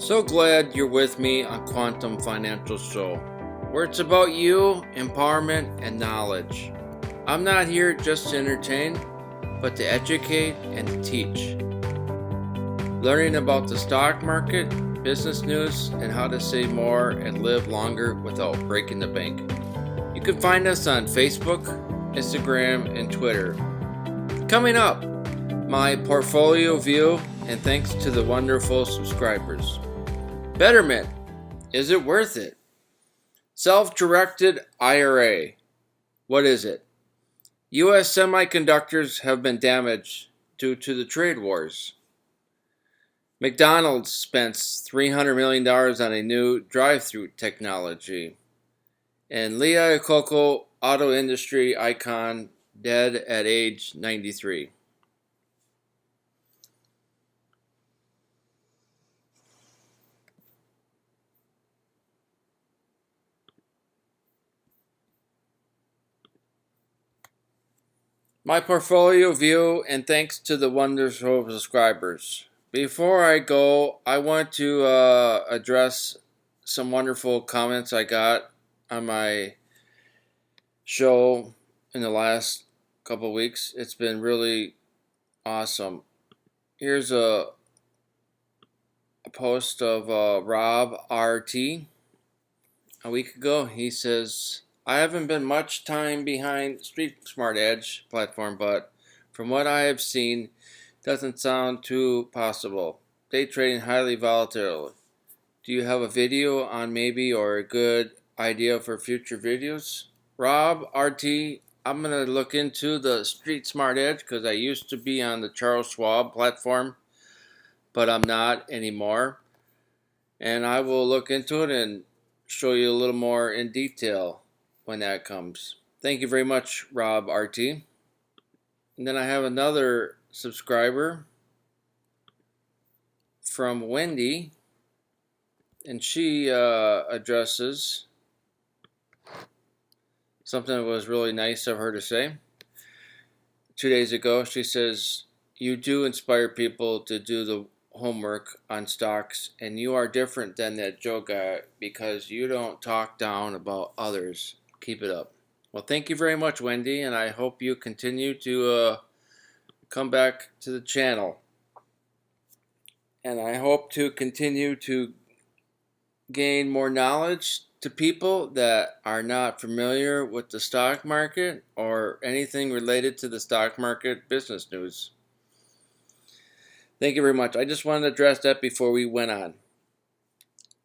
So glad you're with me on Quantum Financial Show, where it's about you, empowerment, and knowledge. I'm not here just to entertain, but to educate and to teach. Learning about the stock market, business news, and how to save more and live longer without breaking the bank. You can find us on Facebook, Instagram, and Twitter. Coming up, my portfolio view, and thanks to the wonderful subscribers. Betterment, is it worth it? Self-Directed Ira, what is it? U.S. semiconductors have been damaged due to the trade wars. McDonald's spent $300 million on a new drive-thru technology. And Iacocca, auto industry icon, dead at age 93. My portfolio view, and thanks to the wonderful subscribers. Before I go, I want to address some wonderful comments I got on my show in the last couple of weeks. It's been really awesome. Here's a post of Roth Ira a week ago. He says, I haven't been much time behind Street Smart Edge platform, but from what I have seen, doesn't sound too possible. Day trading highly volatile. Do you have a video on maybe or a good idea for future videos? Roth Ira, I'm going to look into the Street Smart Edge because I used to be on the Charles Schwab platform, but I'm not anymore. And I will look into it and show you a little more in detail when that comes. Thank you very much, Roth Ira. And then I have another subscriber from Wendy, and she addresses something that was really nice of her to say. 2 days ago, she says, you do inspire people to do the homework on stocks, and you are different than that Joe guy because you don't talk down about others. Keep it up. Well, thank you very much, Wendy, and I hope you continue to come back to the channel. And I hope to continue to gain more knowledge to people that are not familiar with the stock market or anything related to the stock market business news. Thank you very much. I just wanted to address that before we went on.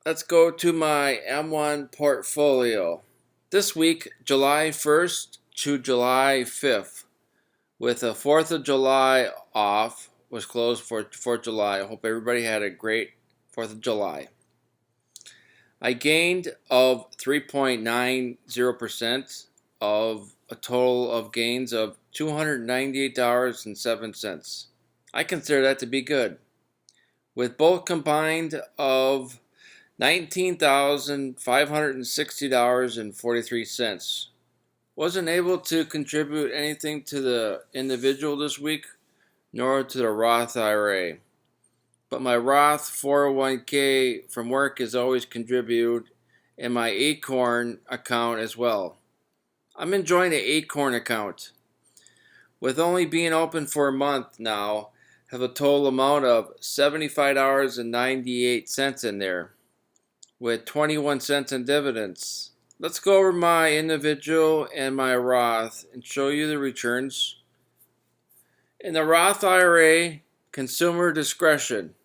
Let's go to my M1 portfolio. This week, July 1st to July 5th, with the 4th of July off, was closed for 4th of July. I hope everybody had a great 4th of July. I gained of 3.90% of a total of gains of $298.07. I consider that to be good. With both combined of $19,560.43. Wasn't able to contribute anything to the individual this week, nor to the Roth IRA. But my Roth 401k from work is always contributed, and my Acorn account as well. I'm enjoying the Acorn account. With only being open for a month now, have a total amount of $75.98 in there, with 21 cents in dividends. Let's go over my individual and my Roth and show you the returns. In the Roth IRA, consumer discretion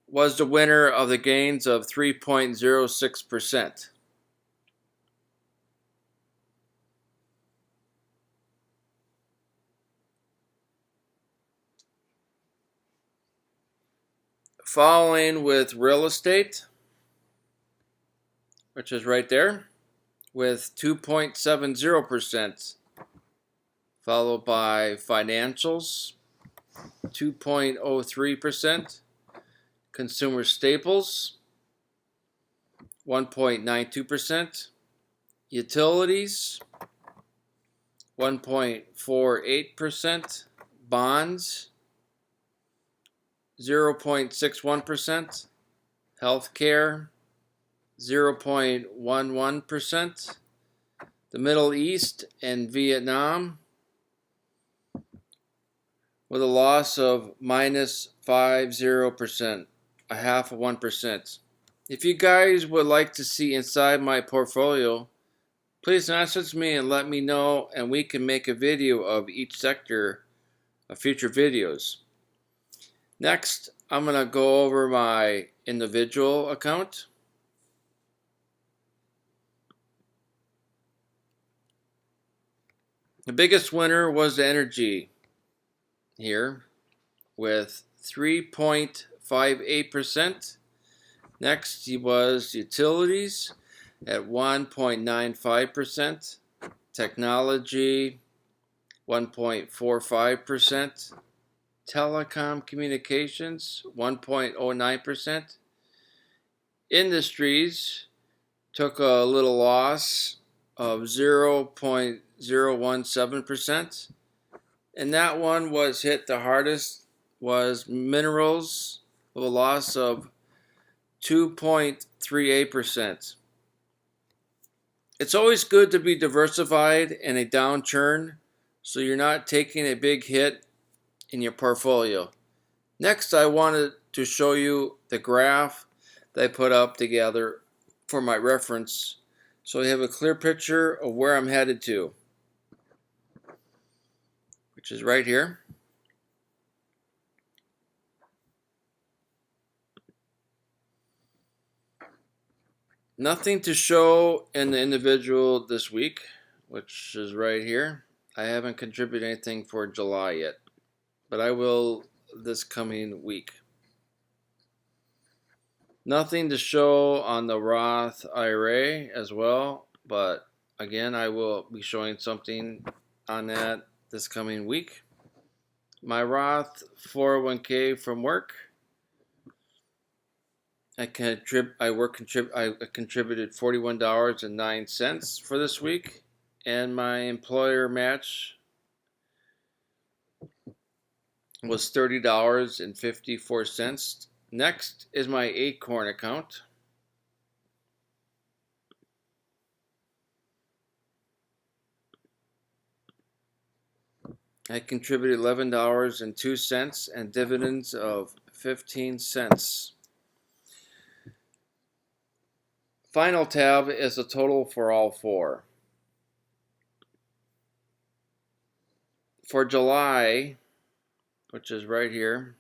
was the winner of the gains of 3.06%. Following with real estate, which is right there, with 2.70%, followed by financials, 2.03%, consumer staples, 1.92%, utilities, 1.48%, bonds 0.61%, healthcare 0.11%, the Middle East and Vietnam with a loss of -50%, a half of 1%. If you guys would like to see inside my portfolio, please message me and let me know, and we can make a video of each sector of future videos. Next, I'm going to go over my individual account. The biggest winner was the energy here with 3.58%. Next was utilities at 1.95%, technology 1.45%, telecom communications 1.09%, industries took a little loss of 0.017%, and that one was hit the hardest was minerals with a loss of 2.38%. It's always good to be diversified in a downturn so you're not taking a big hit in your portfolio. Next, I wanted to show you the graph that I put up together for my reference so you have a clear picture of where I'm headed to, which is right here. Nothing to show in the individual this week, which is right here. I haven't contributed anything for July yet, but I will this coming week. Nothing to show on the Roth Ira as well, but again, I will be showing something on that this coming week. My Roth 401k from work, I contributed $41.09 for this week, and my employer match was $30.54. Next is my Acorn account. I contributed $11.02 and dividends of 15 cents. Final tab is the total for all four. For July, which is right here,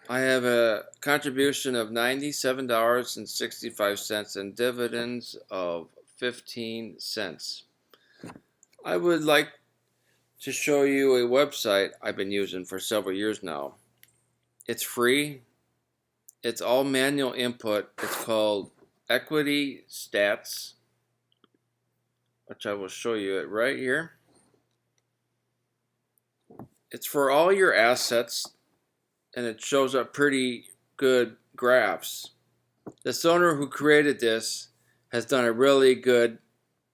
I have a contribution of $97.65 and dividends of 15 cents. I would like to show you a website I've been using for several years now. It's free. It's all manual input. It's called Equity Stats, which I will show you it right here. It's for all your assets, and it shows up pretty good graphs. This owner who created this has done a really good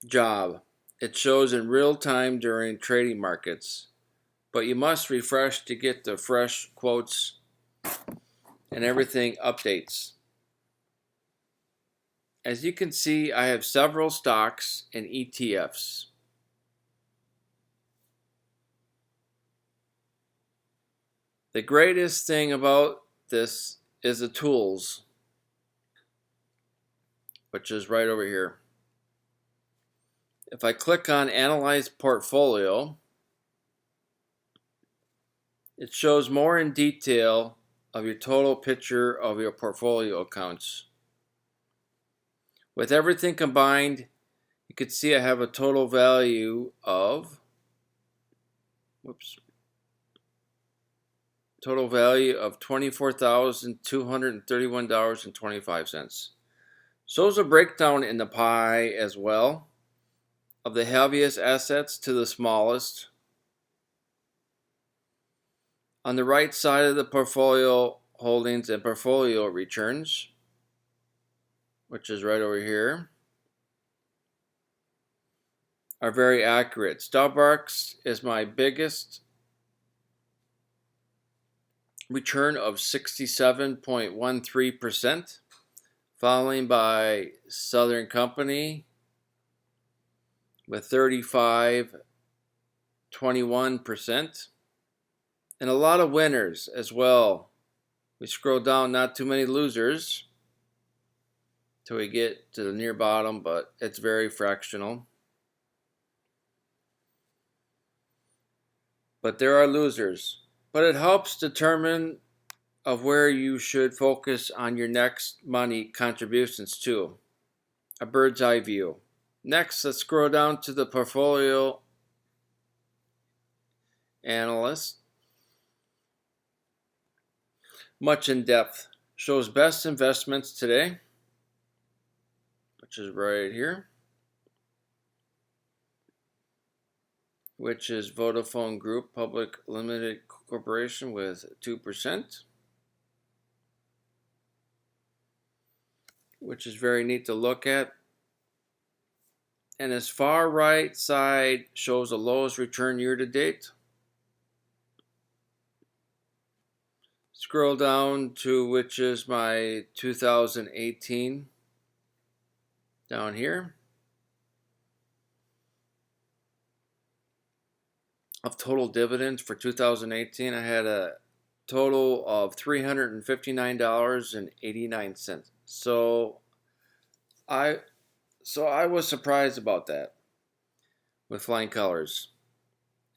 job. It shows in real time during trading markets, but you must refresh to get the fresh quotes, and everything updates. As you can see, I have several stocks and ETFs. The greatest thing about this is the tools, which is right over here. If I click on Analyze Portfolio, it shows more in detail of your total picture of your portfolio accounts. With everything combined, you can see I have a total value of $24,231.25. So is a breakdown in the pie as well, of the heaviest assets to the smallest. On the right side of the portfolio holdings and portfolio returns, which is right over here. are very accurate. Starbucks is my biggest return of 67.13%, followed by Southern Company with 35.21%, and a lot of winners as well. We scroll down, not too many losers till we get to the near bottom, but it's very fractional. But there are losers. But it helps determine of where you should focus on your next money contributions too. A bird's eye view. Next, let's scroll down to the portfolio analyst. Much in depth. Shows best investments today, which is right here, which is Vodafone Group Public Limited Corporation with 2%, which is very neat to look at. And this far right side shows the lowest return year to date. Scroll down to which is my 2018 down here. Of total dividends for 2018, I had a total of $359.89. So I was surprised about that with flying colors.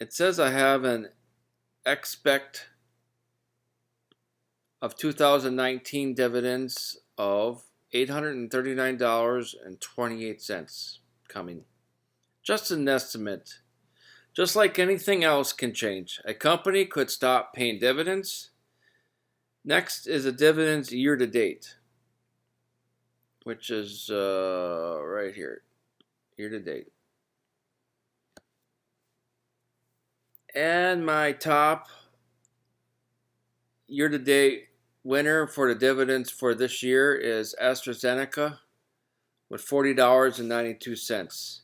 It says I have an expect of 2019 dividends of $839.28 coming. Just an estimate. Just like anything else can change. A company could stop paying dividends. Next is the dividends year to date, which is right here, year to date. And my top year to date winner for the dividends for this year is AstraZeneca with $40.92.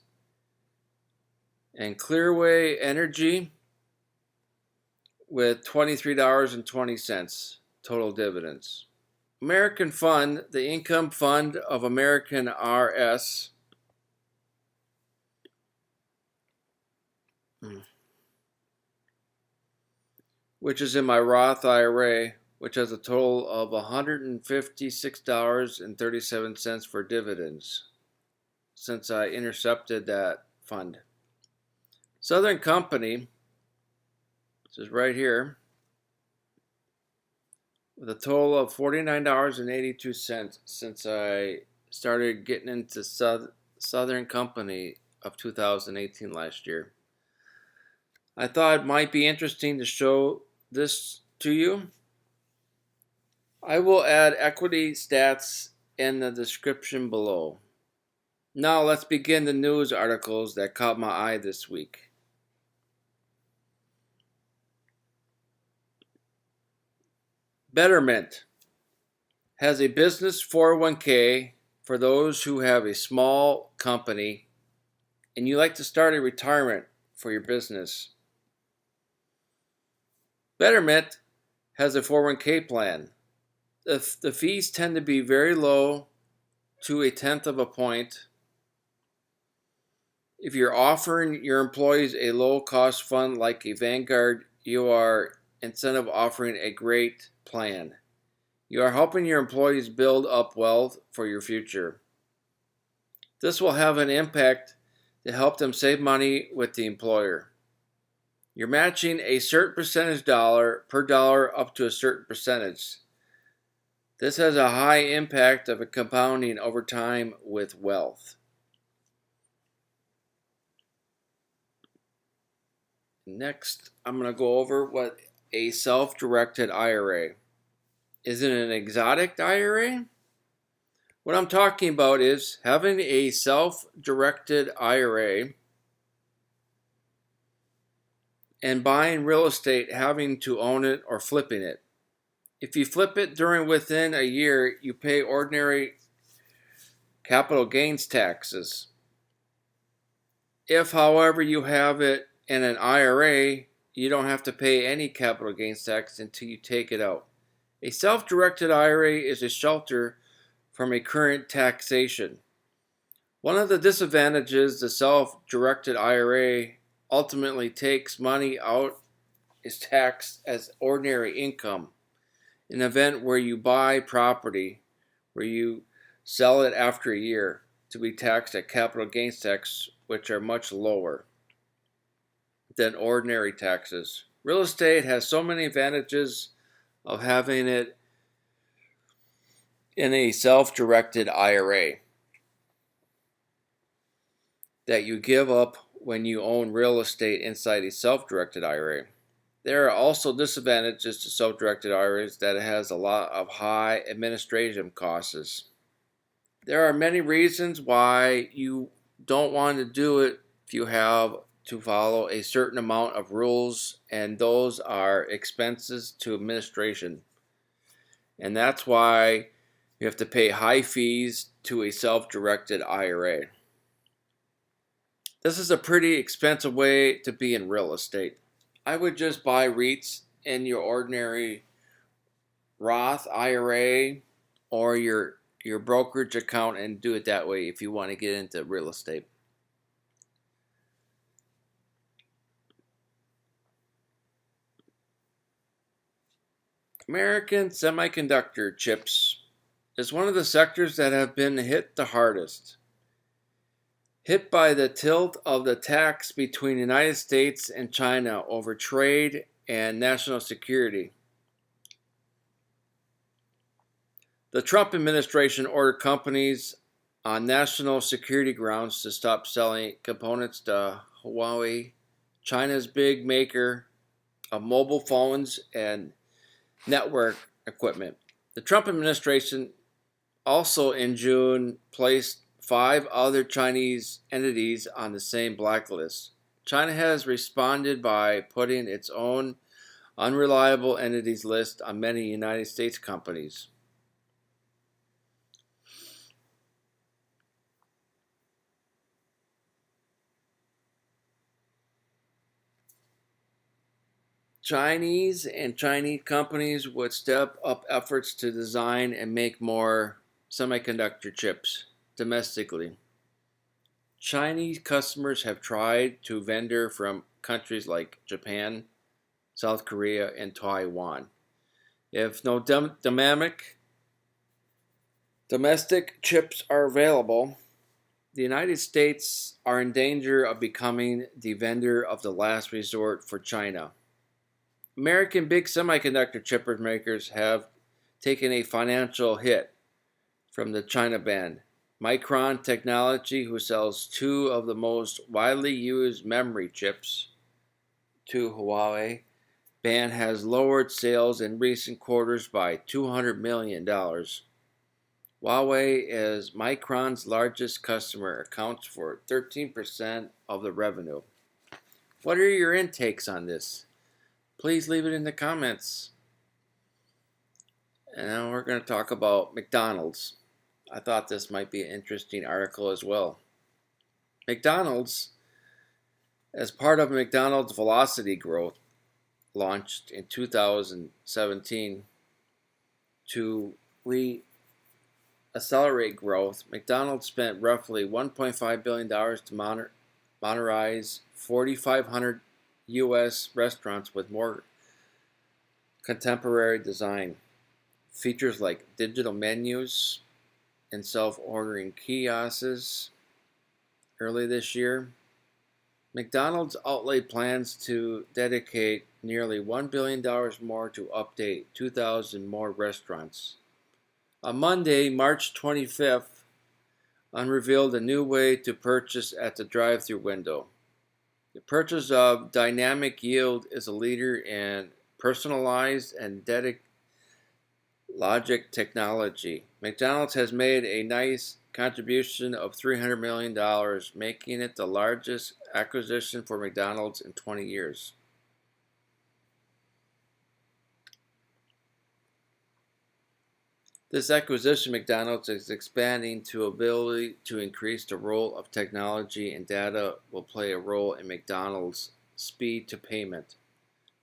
And Clearway Energy with $23.20 total dividends. American Fund, the income fund of American RS, which is in my Roth IRA, which has a total of $156.37 for dividends since I intercepted that fund. Southern Company, which is right here, with a total of $49.82 since I started getting into Southern Company of 2018 last year. I thought it might be interesting to show this to you. I will add equity stats in the description below. Now let's begin the news articles that caught my eye this week. Betterment has a business 401k for those who have a small company and you like to start a retirement for your business. Betterment has a 401k plan. The fees tend to be very low, to 1/10 of a point. If you're offering your employees a low-cost fund like a Vanguard, you are instead offering a great plan. You are helping your employees build up wealth for your future. This will have an impact to help them save money with the employer. You're matching a certain percentage per dollar up to a certain percentage. This has a high impact of a compounding over time with wealth. Next, I'm going to go over what a self-directed IRA. Is it an exotic IRA? What I'm talking about is having a self-directed IRA and buying real estate, having to own it or flipping it. If you flip it within a year, you pay ordinary capital gains taxes. If, however, you have it in an IRA, you don't have to pay any capital gains tax until you take it out. A self-directed IRA is a shelter from a current taxation. One of the disadvantages the self-directed IRA ultimately takes money out is taxed as ordinary income. An event where you buy property, where you sell it after a year, to be taxed at capital gains tax, which are much lower than ordinary taxes. Real estate has so many advantages of having it in a self-directed IRA that you give up when you own real estate inside a self-directed IRA. There are also disadvantages to self-directed IRAs that it has a lot of high administrative costs. There are many reasons why you don't want to do it if you have to follow a certain amount of rules, and those are expenses to administration. And that's why you have to pay high fees to a self-directed IRA. This is a pretty expensive way to be in real estate. I would just buy REITs in your ordinary Roth IRA or your brokerage account and do it that way if you want to get into real estate. American semiconductor chips is one of the sectors that have been hit the hardest. Hit by the tilt of the tax between the United States and China over trade and national security. The Trump administration ordered companies on national security grounds to stop selling components to Huawei, China's big maker of mobile phones and network equipment. The Trump administration also in June placed 5 other Chinese entities on the same blacklist. China has responded by putting its own unreliable entities list on many United States companies. Chinese companies would step up efforts to design and make more semiconductor chips domestically. Chinese customers have tried to vendor from countries like Japan, South Korea, and Taiwan. If no domestic chips are available, the United States are in danger of becoming the vendor of the last resort for China. American big semiconductor chip makers have taken a financial hit from the China ban. Micron Technology, who sells 2 of the most widely used memory chips to Huawei, ban has lowered sales in recent quarters by $200 million. Huawei is Micron's largest customer, accounts for 13% of the revenue. What are your intakes on this? Please leave it in the comments. And now we're going to talk about McDonald's. I thought this might be an interesting article as well. McDonald's, as part of McDonald's Velocity Growth, launched in 2017 to accelerate growth. McDonald's spent roughly $1.5 billion to modernize 4,500 U.S. restaurants with more contemporary design. Features like digital menus and self-ordering kiosks. Early this year, McDonald's outlaid plans to dedicate nearly $1 billion more to update 2,000 more restaurants. On Monday, March 25th, unveiled a new way to purchase at the drive-thru window. The purchase of Dynamic Yield is a leader in personalized and logic technology. McDonald's has made a nice contribution of $300 million, making it the largest acquisition for McDonald's in 20 years. This acquisition, McDonald's is expanding to ability to increase the role of technology, and data will play a role in McDonald's speed to payment.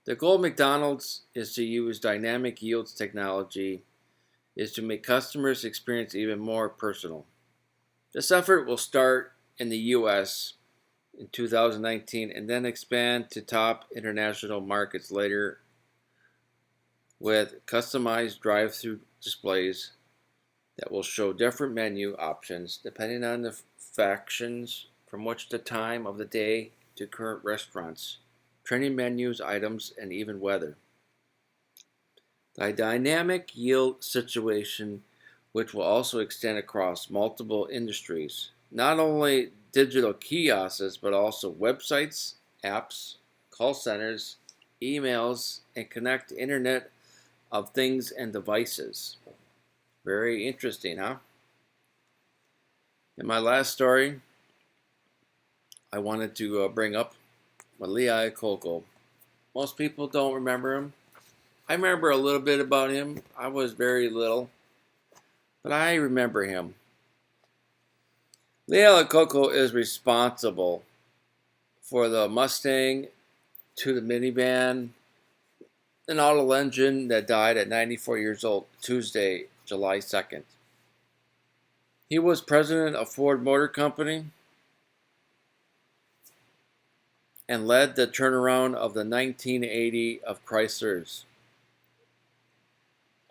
The goal of McDonald's is to use dynamic yields technology is to make customers' experience even more personal. This effort will start in the U.S. in 2019 and then expand to top international markets later with customized drive-through displays that will show different menu options depending on the factions from which the time of the day to current restaurants, trending menus, items, and even weather. The dynamic yield situation, which will also extend across multiple industries, not only digital kiosks, but also websites, apps, call centers, emails, and connect Internet of Things and devices. Very interesting, huh? In my last story, I wanted to bring up Iacocca. Most people don't remember him. I remember a little bit about him. I was very little, but I remember him. Lacocca is responsible for the Mustang to the minivan, an auto engine that died at 94 years old, Tuesday, July 2nd. He was president of Ford Motor Company and led the turnaround of the 1980 of Chrysler's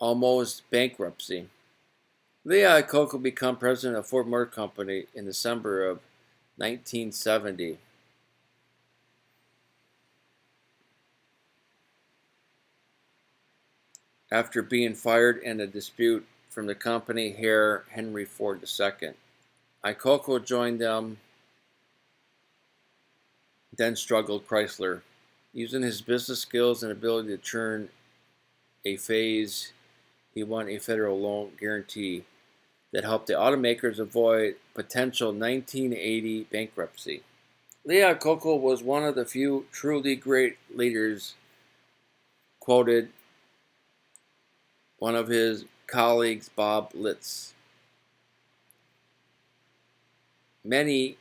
almost bankruptcy. Iacocca became president of Ford Motor Company in December of 1970. After being fired in a dispute from the company heir Henry Ford II. Iacocca joined them, then struggled Chrysler. Using his business skills and ability to turn a phase, he won a federal loan guarantee that helped the automakers avoid potential 1980 bankruptcy. Iacocca was one of the few truly great leaders, quoted one of his colleagues, Bob Litz. Many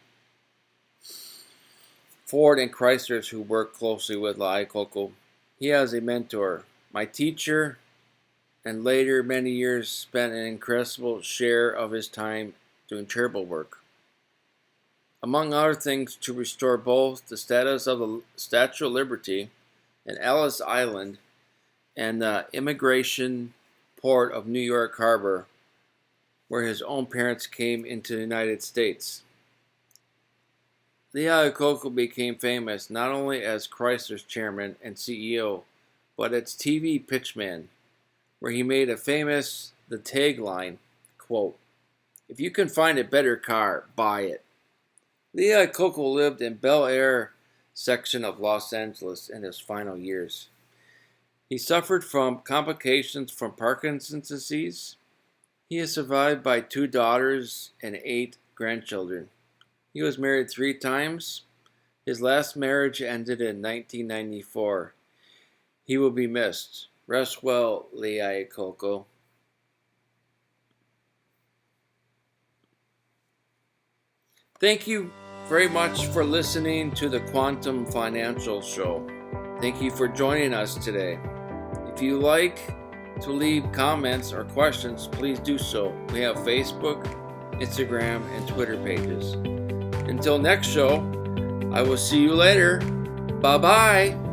Ford and Chryslers who work closely with Iacocca. He has a mentor, my teacher, and later many years spent an incredible share of his time doing charitable work. Among other things, to restore both the status of the Statue of Liberty and Ellis Island and the immigration port of New York Harbor, where his own parents came into the United States. Iacocca became famous not only as Chrysler's chairman and CEO, but its TV pitchman, where he made the tagline, quote, "If you can find a better car, buy it." Iacocca lived in Bel Air section of Los Angeles in his final years. He suffered from complications from Parkinson's disease. He is survived by 2 daughters and 8 grandchildren. He was married 3 times. His last marriage ended in 1994. He will be missed. Rest well, Iacocca. Thank you very much for listening to the Quantum Financial Show. Thank you for joining us today. If you like to leave comments or questions, please do so. We have Facebook, Instagram, and Twitter pages. Until next show, I will see you later. Bye-bye.